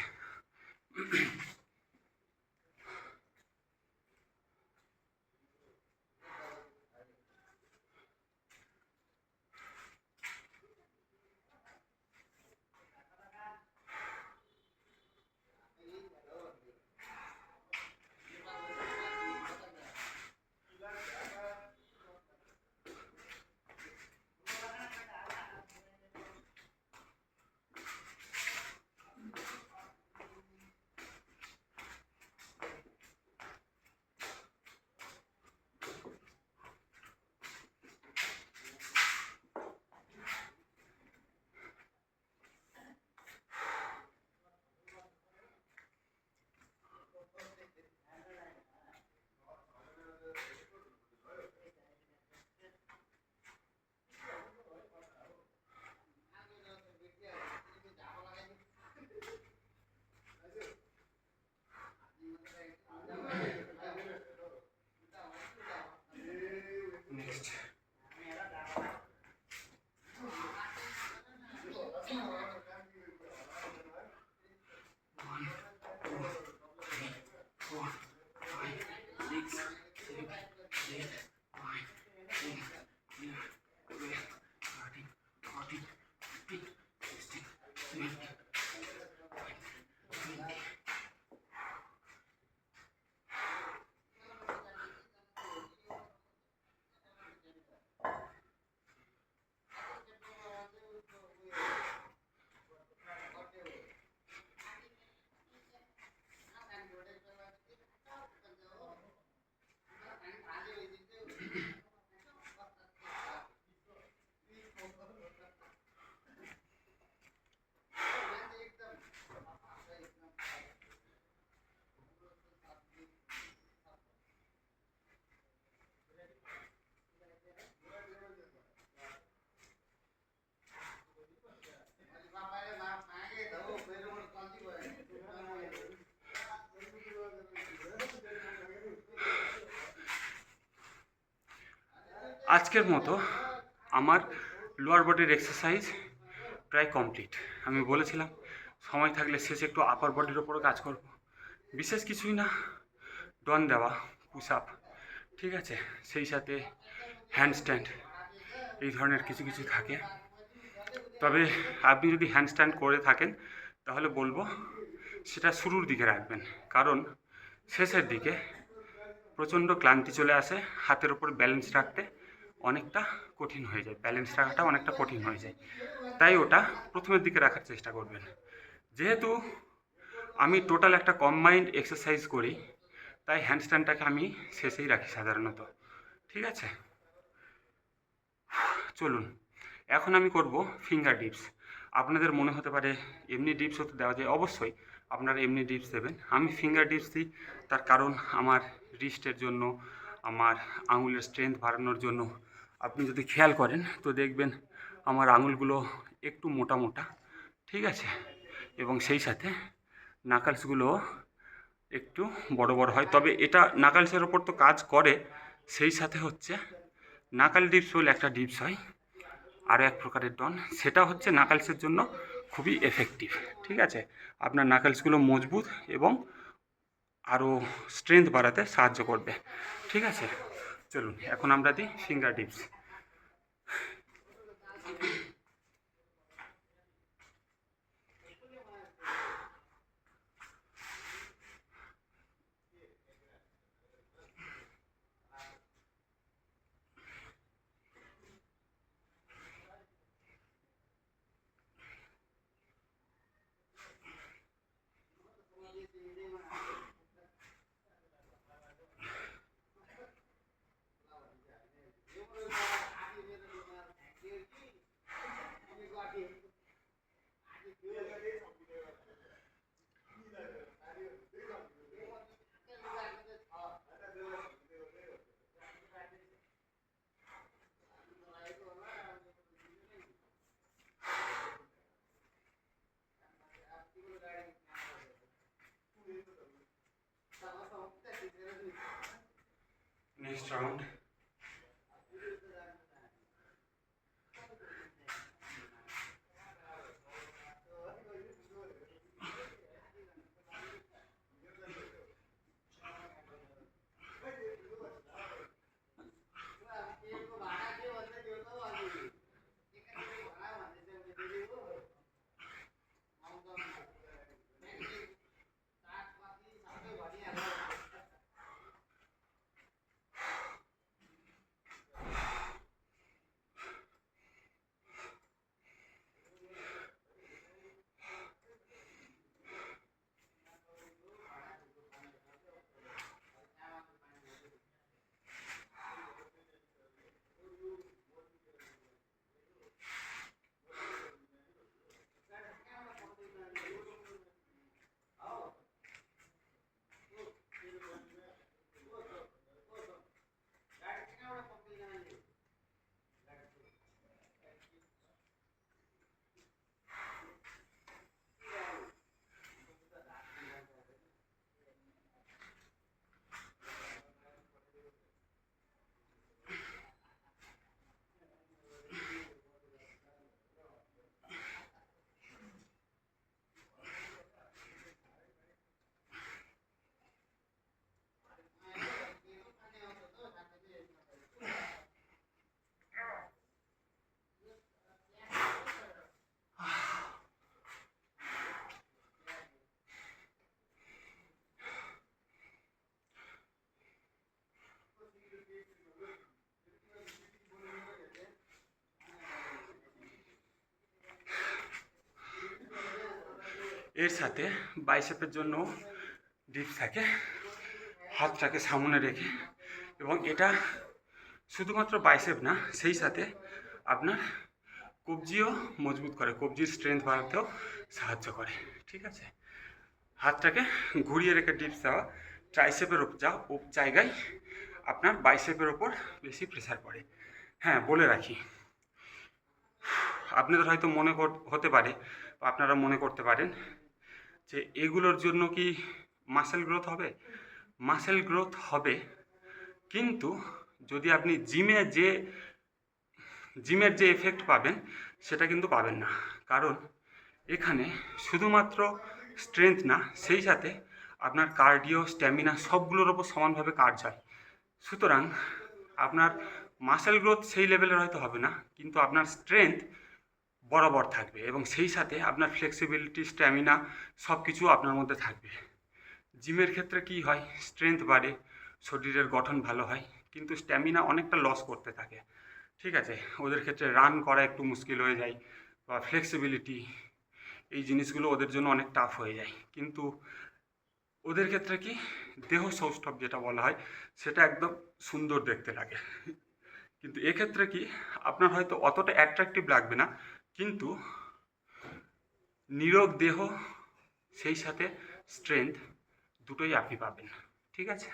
নেক্সট আজকের মতো আমার লোয়ার বডির এক্সারসাইজ প্রায় কমপ্লিট। আমি বলেছিলাম সময় থাকলে শেষে একটু আপার বডির ওপরও কাজ করব। বিশেষ কিছুই না, ডন দেওয়া, পুশ আপ, ঠিক আছে, সেই সাথে হ্যান্ডস্ট্যান্ড, এই ধরনের কিছু কিছু থাকে। তবে আপনি যদি হ্যান্ডস্ট্যান্ড করে থাকেন তাহলে বলবো সেটা শুরুর দিকে রাখবেন, কারণ শেষের দিকে প্রচণ্ড ক্লান্তি চলে আসে, হাতের ওপর ব্যালেন্স রাখতে অনেকটা কঠিন হয়ে যায়, ব্যালেন্স রাখাটা অনেকটা কঠিন হয়ে যায়। তাই ওটা প্রথমের দিকে রাখার চেষ্টা করবেন। যেহেতু আমি টোটাল একটা কম্বাইন্ড এক্সারসাইজ করি, তাই হ্যান্ডস্ট্যান্ডটাকে আমি শেষেই রাখি সাধারণত, ঠিক আছে। চলুন, এখন আমি করব ফিঙ্গার ডিপস। আপনাদের মনে হতে পারে এমনি ডিপসও তো দেওয়া যায়, অবশ্যই আপনারা এমনি ডিপস দেবেন। আমি ফিঙ্গার ডিপস দিই তার কারণ আমার রিস্টের জন্য, আমার আঙুলের স্ট্রেংথ বাড়ানোর জন্য। আপনি যদি খেয়াল করেন তো দেখবেন আমার আঙুলগুলো একটু মোটা মোটা, ঠিক আছে, এবং সেই সাথে নাকালসগুলো একটু বড় বড় হয়। তবে এটা নাকালসের ওপর তো কাজ করে, সেই সাথে হচ্ছে নাকাল ডিপস বলে একটা ডিপস হয়, আরও এক প্রকারের ডন, সেটা হচ্ছে নাকালসের জন্য খুবই এফেক্টিভ, ঠিক আছে। আপনার নাকালসগুলো মজবুত এবং আরও স্ট্রেংথ বাড়াতে সাহায্য করবে, ঠিক আছে। চলুন এখন আমরা দিই ফিঙ্গার ডিপস। Next round. এর সাথে বাইসেপের জন্য ডিপস থাকে, হাতটাকে সামনে রেখে, এবং এটা শুধুমাত্র বাইসেপ না, সেই সাথে আপনার কবজিও মজবুত করে, কবজির স্ট্রেংথ বাড়াতেও সাহায্য করে, ঠিক আছে। হাতটাকে ঘুরিয়ে রেখে ডিপস দেওয়া ট্রাইসেপের জায়গায় আপনার বাইসেপের ওপর বেশি প্রেসার পড়ে। হ্যাঁ, বলে রাখি, আপনাদের হয়তো হতে পারে, বা আপনারা মনে করতে পারেন যে এগুলোর জন্য কি মাসেল গ্রোথ হবে? মাসেল গ্রোথ হবে, কিন্তু যদি আপনি জিমের যে এফেক্ট পাবেন সেটা কিন্তু পাবেন না। কারণ এখানে শুধুমাত্র স্ট্রেংথ না, সেই সাথে আপনার কার্ডিও, স্ট্যামিনা সবগুলোর ওপর সমানভাবে কাজ হয়। সুতরাং আপনার মাসেল গ্রোথ সেই লেভেলের হয়তো হবে না, কিন্তু আপনার স্ট্রেংথ বরাবর থাকবে এবং সেই সাথে আপনার ফ্লেক্সিবিলিটি, স্ট্যামিনা সব কিছু আপনার মধ্যে থাকবে। জিমের ক্ষেত্রে কি হয়, স্ট্রেংথ বাড়ে, শরীরের গঠন ভালো হয়, কিন্তু স্ট্যামিনা অনেকটা লস করতে থাকে। ঠিক আছে, ওদের ক্ষেত্রে রান করা একটু মুশকিল হয়ে যায়, বা ফ্লেক্সিবিলিটি, এই জিনিসগুলো ওদের জন্য অনেক টাফ হয়ে যায়। কিন্তু ওদের ক্ষেত্রে কি, দেহ সৌষ্ঠব যেটা বলা হয় সেটা একদম সুন্দর দেখতে লাগে। কিন্তু এক্ষেত্রে কি, আপনার হয়তো অতটা অ্যাট্রাকটিভ লাগবে না, কিন্তু নিরোগ দেহ সেই সাথে স্ট্রেংথ দুটোই আপনি পাবেন। ঠিক আছে।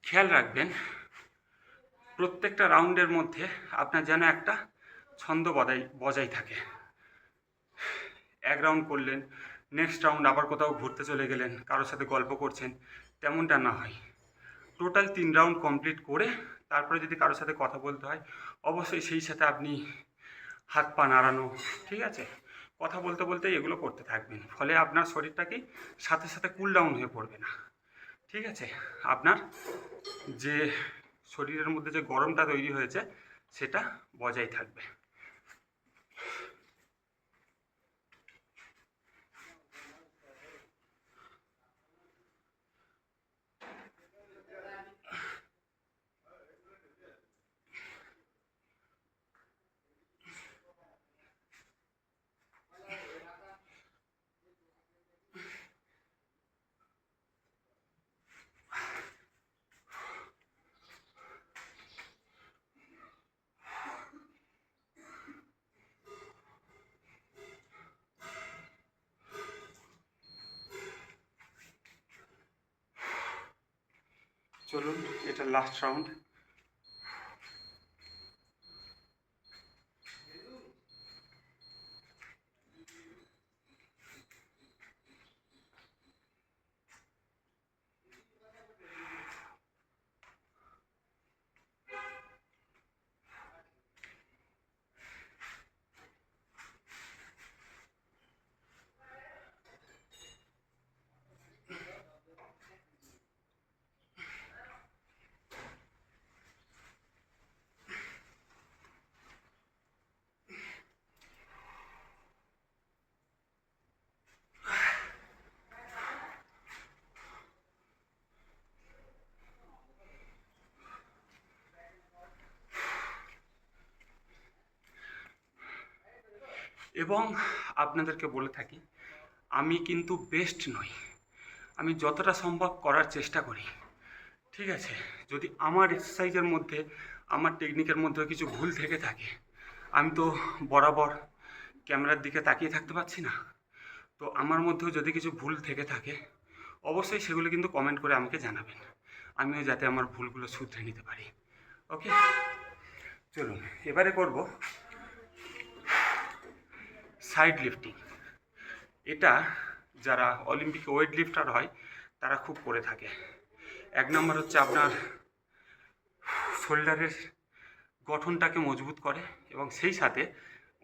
খেয়াল রাখবেন প্রত্যেকটা রাউন্ডের মধ্যে আপনার যেন একটা ছন্দ বজায় থাকে। এক রাউন্ড করলেন, নেক্সট রাউন্ড আবার কোথাও ঘুরতে চলে গেলেন, কারোর সাথে গল্প করছেন, তেমনটা না হয়। টোটাল 3 রাউন্ড কমপ্লিট করে তারপরে যদি কারোর সাথে কথা বলতে হয়, অবশ্যই সেই সাথে আপনি হাত পা নাড়ানো, ঠিক আছে, কথা বলতে বলতে এগুলো করতে থাকবেন। ফলে আপনার শরীরটা কি সাথে সাথে কুল ডাউন হয়ে পড়বে না। ঠিক আছে, আপনার যে শরীরের মধ্যে যে গরমটা তৈরি হয়েছে সেটা বজায় থাকবে। চলুন, এটা লাস্ট রাউন্ড। এবং আপনাদেরকে বলে থাকি, আমি কিন্তু বেস্ট নই, আমি যতটা সম্ভব করার চেষ্টা করি। ঠিক আছে, যদি আমার এক্সারসাইজের মধ্যে, আমার টেকনিকের মধ্যে কিছু ভুল থেকে থাকে, আমি তো বরাবর ক্যামেরার দিকে তাকিয়ে থাকতে পারছি না। তো আমার মধ্যেও যদি কিছু ভুল থেকে থাকে, অবশ্যই সেগুলো কিন্তু কমেন্ট করে আমাকে জানাবেন, আমিও যাতে আমার ভুলগুলো শুধরে নিতে পারি। ওকে, চলুন এবারে করব সাইড লিফটিং। এটা যারা অলিম্পিক ওয়েট লিফটার হয় তারা খুব করে থাকে। এক নম্বর হচ্ছে আপনার শোল্ডারের গঠনটাকে মজবুত করে, এবং সেই সাথে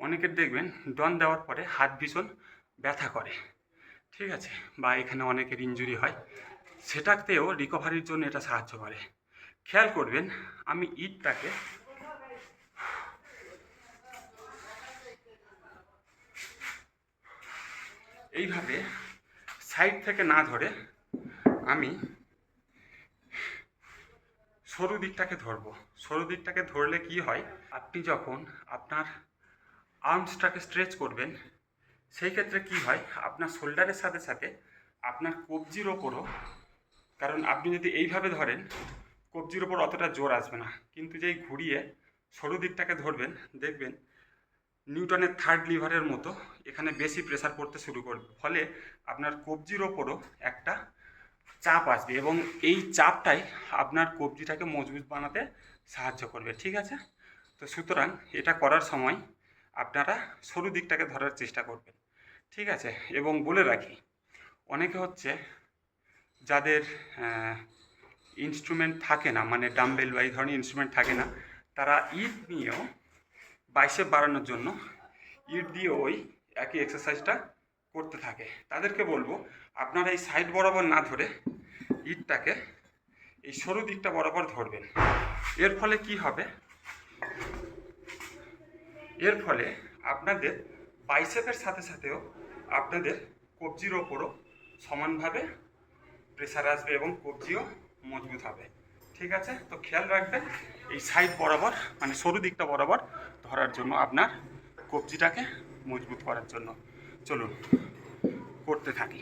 অনেকের দেখবেন ডন দেওয়ার পরে হাত ভীষণ ব্যথা করে। ঠিক আছে, বা এখানে অনেকের ইনজুরি হয়, সেটাতেও রিকভারির জন্য এটা সাহায্য করে। খেয়াল করবেন, আমি ইটটাকে এইভাবে সাইড থেকে না ধরে আমি সরু দিকটাকে ধরবো। সরু দিকটাকে ধরলে কি হয়, আপনি যখন আপনার আর্মসটাকে স্ট্রেচ করবেন সেই ক্ষেত্রে কি হয়, আপনার শোল্ডারের সাথে সাথে আপনার কবজির ওপরও, কারণ আপনি যদি এইভাবে ধরেন কবজির ওপর অতটা জোর আসবে না, কিন্তু যেই ঘুরিয়ে সরু দিকটাকে ধরবেন দেখবেন নিউটনের থার্ড লিভারের মতো এখানে বেশি প্রেসার পড়তে শুরু করবে, ফলে আপনার কবজির ওপরও একটা চাপ আসবে এবং এই চাপটাই আপনার কবজিটাকে মজবুত বানাতে সাহায্য করবে। ঠিক আছে, তো সুতরাং এটা করার সময় আপনারা সরু দিকটাকে ধরার চেষ্টা করবেন। ঠিক আছে, এবং বলে রাখি, অনেকে হচ্ছে যাদের ইনস্ট্রুমেন্ট থাকে না, মানে ডাম্বেল বা এই ধরনের ইনস্ট্রুমেন্ট থাকে না, তারা ইট নিয়েও বাইসেপ বাড়ানোর জন্য ইট দিয়ে ওই একই এক্সারসাইজটা করতে থাকে। তাদেরকে বলবো আপনারা এই সাইড বরাবর না ধরে ইটটাকে এই সরু দিকটা বরাবর ধরবেন। এর ফলে কি হবে, এর ফলে আপনাদের বাইসেপের সাথে সাথেও আপনাদের কবজির ওপরও সমানভাবে প্রেসার আসবে এবং কবজিও মজবুত হবে। ঠিক আছে, তো খেয়াল রাখবেন এই সাইড বরাবর মানে সরু দিকটা বরাবর ধরার জন্য, আপনার কবজিটাকে মজবুত করার জন্য। চলুন করতে থাকি।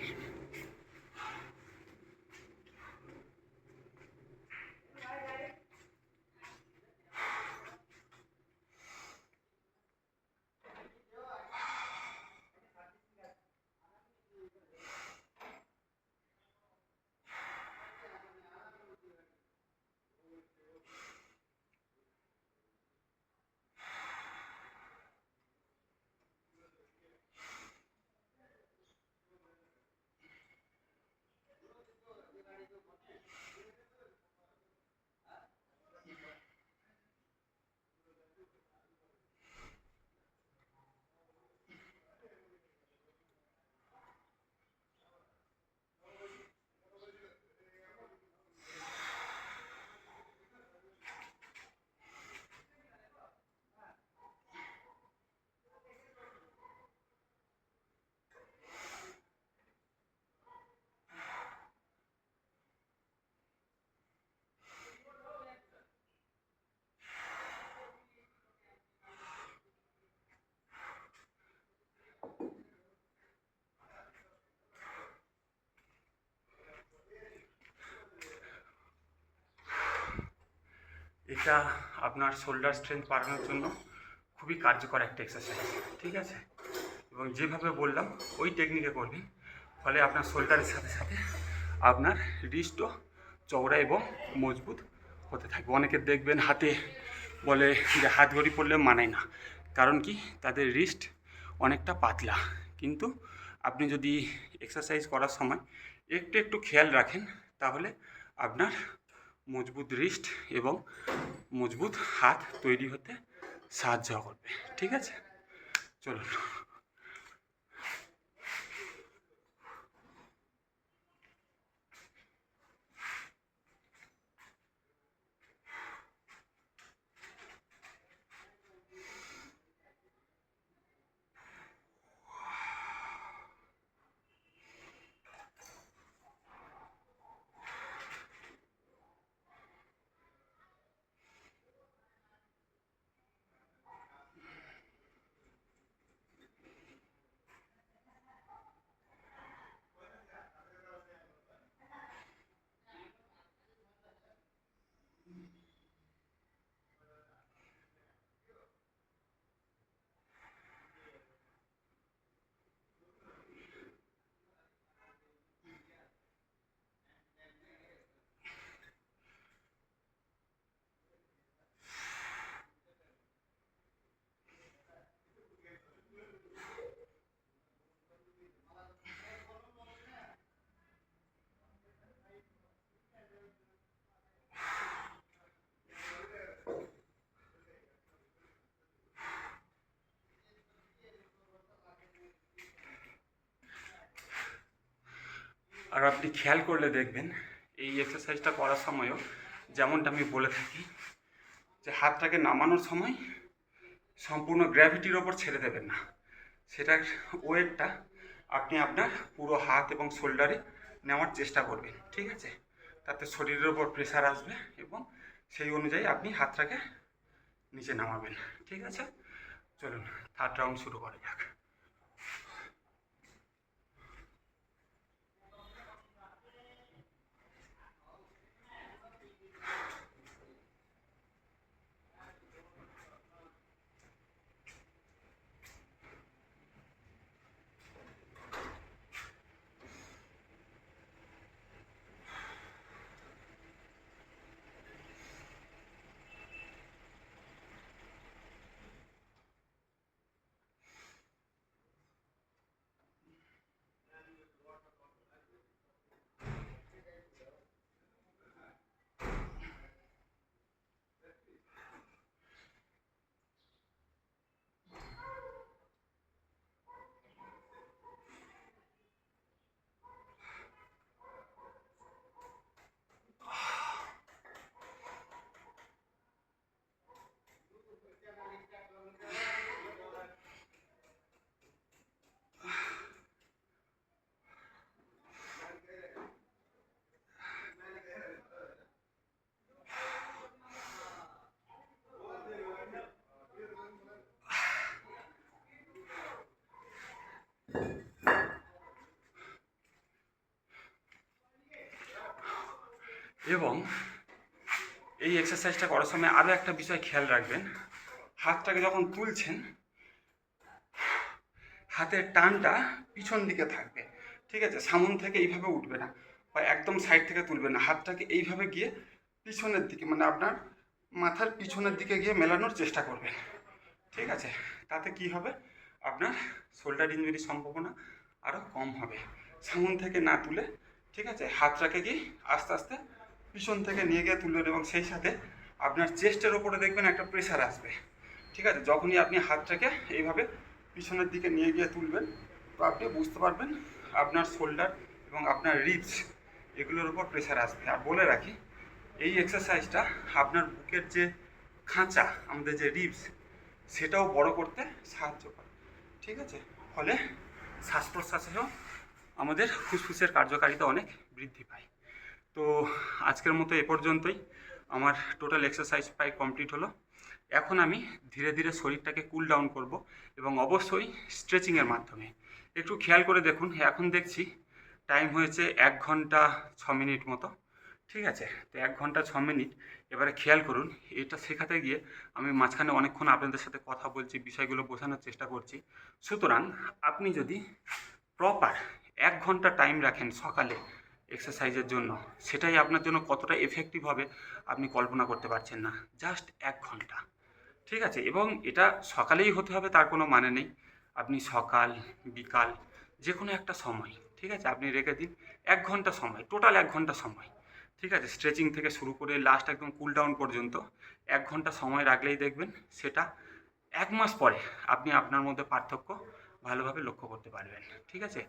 এটা আপনার শোল্ডার স্ট্রেংথ বাড়ানোর জন্য খুবই কার্যকর একটা এক্সারসাইজ। ঠিক আছে, এবং যেভাবে বললাম ওই টেকনিকে করবেন, ফলে আপনার শোল্ডারের সাথে সাথে আপনার রিস্টও চওড়া এবং মজবুত হতে থাকবে। অনেকে দেখবেন হাতে বলে যে হাত ঘড়ি পরলে মানায় না, কারণ কি তাদের রিস্ট অনেকটা পাতলা, কিন্তু আপনি যদি এক্সারসাইজ করার সময় একটু একটু খেয়াল রাখেন তাহলে আপনার মজবুত রিস্ট এবং মজবুত হাত তৈরি হতে সাহায্য করবে। ঠিক আছে, চলুন। আর আপনি খেয়াল করলে দেখবেন এই এক্সারসাইজটা করার সময়ও যেমনটা আমি বলে থাকি যে হাতটাকে নামানোর সময় সম্পূর্ণ গ্র্যাভিটির ওপর ছেড়ে দেবেন না, সেটার ওয়েটটা আপনি আপনার পুরো হাত এবং শোল্ডারে নেওয়ার চেষ্টা করবেন, ঠিক আছে? তাতে শরীরের ওপর প্রেশার আসবে এবং সেই অনুযায়ী আপনি হাতটাকে নিচে নামাবেন, ঠিক আছে? চলুন থার্ড রাউন্ড শুরু করা যাক। এবং এই এক্সারসাইজটা করার সময় আরও একটা বিষয় খেয়াল রাখবেন, হাতটাকে যখন তুলছেন হাতের টানটা পিছন দিকে থাকবে, ঠিক আছে? সামন থেকে এইভাবে উঠবে না বা একদম সাইড থেকে তুলবে না, হাতটাকে এইভাবে গিয়ে পিছনের দিকে মানে আপনার মাথার পিছনের দিকে গিয়ে মেলানোর চেষ্টা করবেন, ঠিক আছে? তাতে কি হবে, আপনার শোল্ডার ইনজুরির সম্ভাবনা আরও কম হবে। সামন থেকে না তুলে, ঠিক আছে, হাতটাকে কি আস্তে আস্তে পিছন থেকে নিয়ে গিয়ে তুলবেন এবং সেই সাথে আপনার চেস্টের ওপরে দেখবেন একটা প্রেশার আসবে, ঠিক আছে? যখনই আপনি হাতটাকে এইভাবে পিছনের দিকে নিয়ে গিয়ে তুলবেন তো আপনি বুঝতে পারবেন আপনার শোল্ডার এবং আপনার রিবস এগুলোর উপর প্রেশার আসবে। আর বলে রাখি, এই এক্সারসাইজটা আপনার বুকের যে খাঁচা, আমাদের যে রিবস, সেটাও বড় করতে সাহায্য করে, ঠিক আছে? ফলে শ্বাস প্রশ্বাসেও আমাদের ফুসফুসের কার্যকারিতা অনেক বৃদ্ধি পায়। তো আজকের মতো এ পর্যন্তই। আমার টোটাল এক্সারসাইজ প্রায় কমপ্লিট হলো। এখন আমি ধীরে ধীরে শরীরটাকে কুল ডাউন করব এবং অবশ্যই স্ট্রেচিংয়ের মাধ্যমে। একটু খেয়াল করে দেখুন, এখন দেখছি টাইম হয়েছে 1 ঘন্টা 6 মিনিট মতো, ঠিক আছে? তো 1 ঘন্টা 6 মিনিট। এবারে খেয়াল করুন, এটা শেখাতে গিয়ে আমি মাঝখানে অনেকক্ষণ আপনাদের সাথে কথা বলছি, বিষয়গুলো বোঝানোর চেষ্টা করছি। সুতরাং আপনি যদি প্রপার 1 ঘন্টা টাইম রাখেন সকালে এক্সারসাইজের জন্য, সেটাই আপনার জন্য কতটা এফেক্টিভ হবে আপনি কল্পনা করতে পারছেন না। জাস্ট 1 ঘন্টা, ঠিক আছে? এবং এটা সকালেই হতে হবে তার কোনো মানে নেই। আপনি সকাল, বিকাল যে কোনো একটা সময়, ঠিক আছে? আপনি রেখে দিন 1 ঘন্টা সময়, টোটাল 1 ঘন্টা সময়, ঠিক আছে? স্ট্রেচিং থেকে শুরু করে লাস্ট একদম কুল ডাউন পর্যন্ত 1 ঘন্টা সময় রাখলেই দেখবেন সেটা 1 মাস পরে আপনি আপনার মধ্যে পার্থক্য ভালোভাবে লক্ষ্য করতে পারবেন, ঠিক আছে?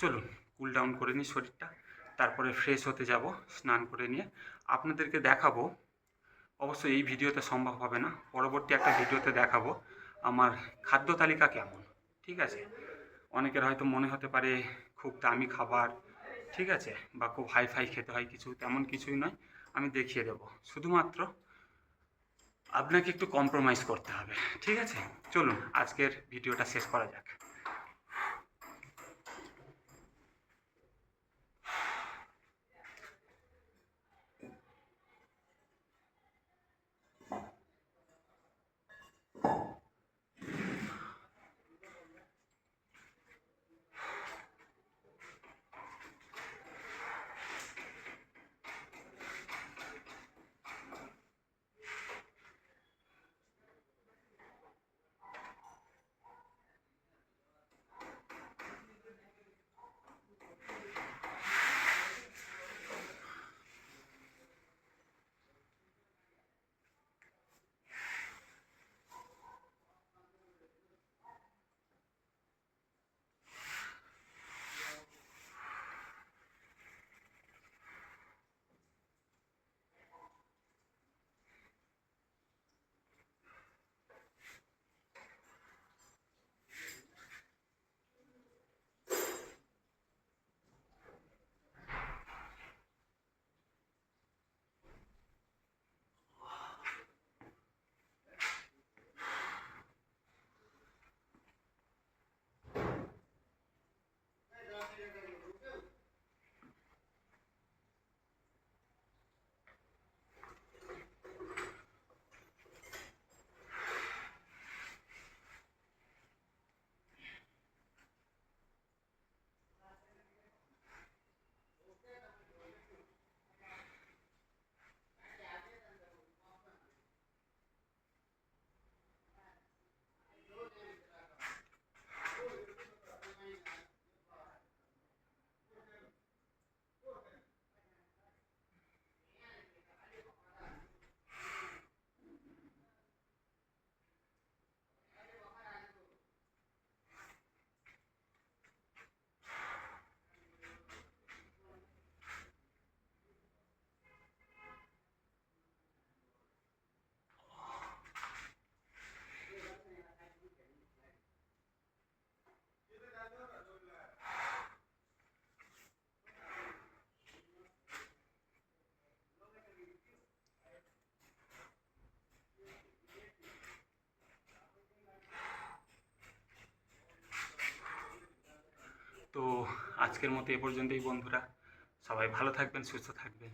চলুন কুল ডাউন করে নিই শরীরটা, তারপরে ফ্রেশ হতে যাব, স্নান করে নিয়ে আপনাদেরকে দেখাবো। অবশ্যই এই ভিডিওতে সম্ভব হবে না, পরবর্তী একটা ভিডিওতে দেখাবো আমার খাদ্য তালিকা কেমন, ঠিক আছে? অনেকের হয়তো মনে হতে পারে খুব দামি খাবার, ঠিক আছে, বা খুব হাইফাই খেতে হয়, কিছু তেমন কিছুই নয়। আমি দেখিয়ে দেবো, শুধুমাত্র আপনাকে একটু কম্প্রোমাইজ করতে হবে, ঠিক আছে? চলুন আজকের ভিডিওটা শেষ করা যাক। আজকের মতো এ পর্যন্তই বন্ধুরা, সবাই ভালো থাকবেন, সুস্থ থাকবেন।